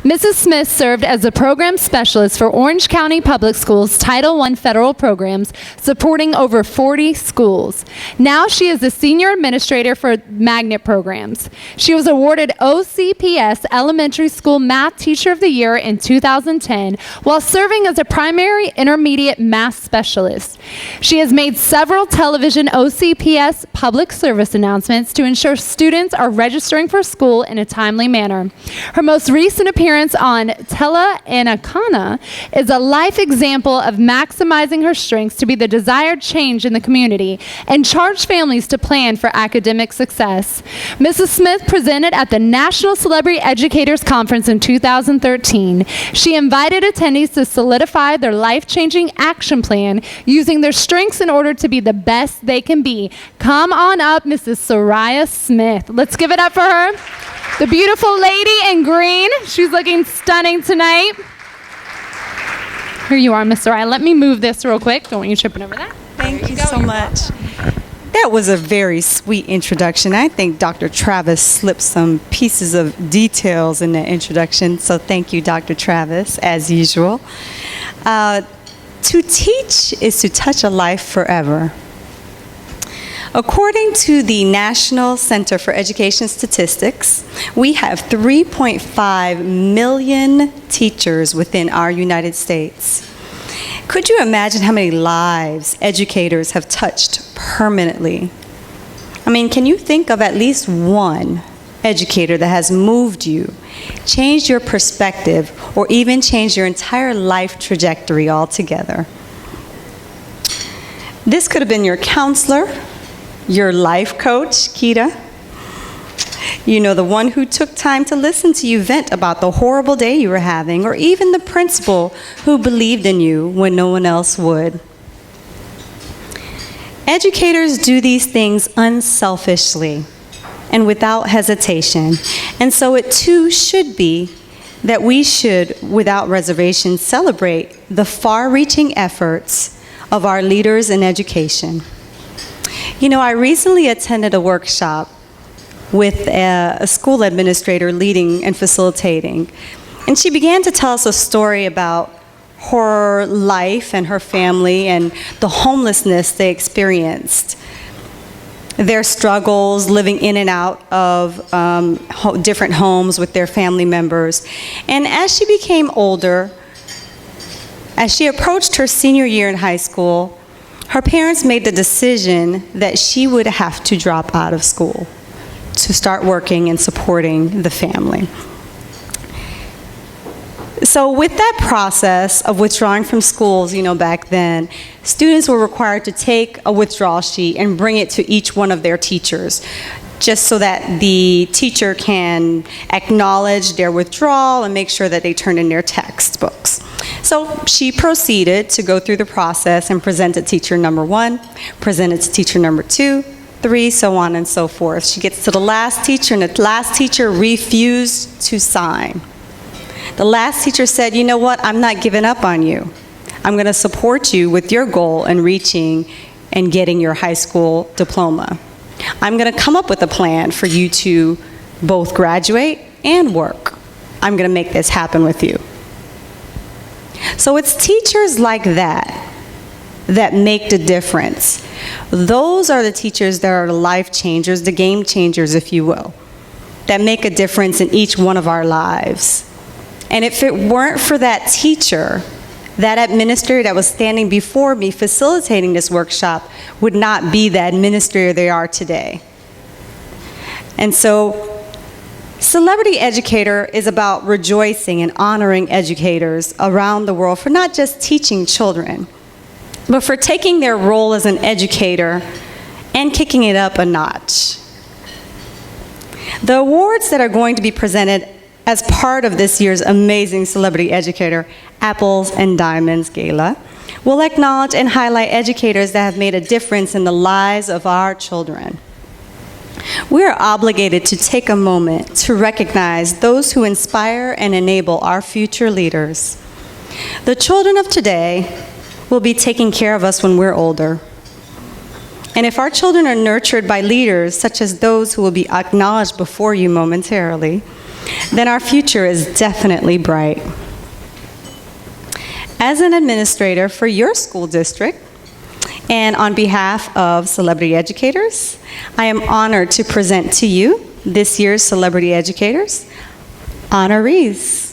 Mrs. Smith served as the program specialist for Orange County Public Schools Title I federal programs, supporting over 40 schools. Now she is the senior administrator for magnet programs. She was awarded OCPS Elementary School Math Teacher of the Year in 2010 while serving as a primary intermediate math specialist. She has made several television OCPS public service announcements to ensure students are registering for school in a timely manner. Her most recent appearance on Tela Anacana is a life example of maximizing her strengths to be the desired change in the community and charge families to plan for academic success. Mrs. Smith presented at the National Celebrity Educators Conference in 2013. She invited attendees to solidify their life-changing action plan using their strengths in order to be the best they can be. Come on up, Mrs. Soraya Smith. Let's give it up for her. The beautiful lady in green. She's looking stunning tonight. Here you are, Miss Soraya. Let me move this real quick. Don't want you tripping over that. Thank you so much. That was a very sweet introduction. I think Dr. Travis slipped some pieces of details in that introduction, so thank you, Dr. Travis, as usual. To teach is to touch a life forever. According to the National Center for Education Statistics, we have 3.5 million teachers within our United States. Could you imagine how many lives educators have touched permanently? I mean, can you think of at least one educator that has moved you, changed your perspective, or even changed your entire life trajectory altogether? This could have been your counselor, your life coach, Keita. You know, the one who took time to listen to you vent about the horrible day you were having, or even the principal who believed in you when no one else would. Educators do these things unselfishly and without hesitation, and so it too should be that we should, without reservation, celebrate the far-reaching efforts of our leaders in education. You know, I recently attended a workshop with a school administrator leading and facilitating. And she began to tell us a story about her life and her family and the homelessness they experienced, their struggles living in and out of different homes with their family members. And as she became older, as she approached her senior year in high school, her parents made the decision that she would have to drop out of school to start working and supporting the family. So with that process of withdrawing from schools, you know, back then, students were required to take a withdrawal sheet and bring it to each one of their teachers, just so that the teacher can acknowledge their withdrawal and make sure that they turn in their textbooks. So she proceeded to go through the process and present to teacher number 1, presented to teacher number 2, 3, so on and so forth. She gets to the last teacher, and the last teacher refused to sign. The last teacher said, you know what, I'm not giving up on you. I'm going to support you with your goal in reaching and getting your high school diploma. I'm going to come up with a plan for you to both graduate and work. I'm going to make this happen with you. So it's teachers like that that make the difference. Those are the teachers that are the life changers, the game changers, if you will, that make a difference in each one of our lives. And if it weren't for that teacher, that administrator that was standing before me facilitating this workshop would not be the administrator they are today. And so, Celebrity Educator is about rejoicing and honoring educators around the world for not just teaching children, but for taking their role as an educator and kicking it up a notch. The awards that are going to be presented as part of this year's amazing Celebrity Educator Apples and Diamonds Gala will acknowledge and highlight educators that have made a difference in the lives of our children. We are obligated to take a moment to recognize those who inspire and enable our future leaders. The children of today will be taking care of us when we're older. And if our children are nurtured by leaders such as those who will be acknowledged before you momentarily, then our future is definitely bright. As an administrator for your school district, and on behalf of Celebrity Educators, I am honored to present to you this year's Celebrity Educators honorees.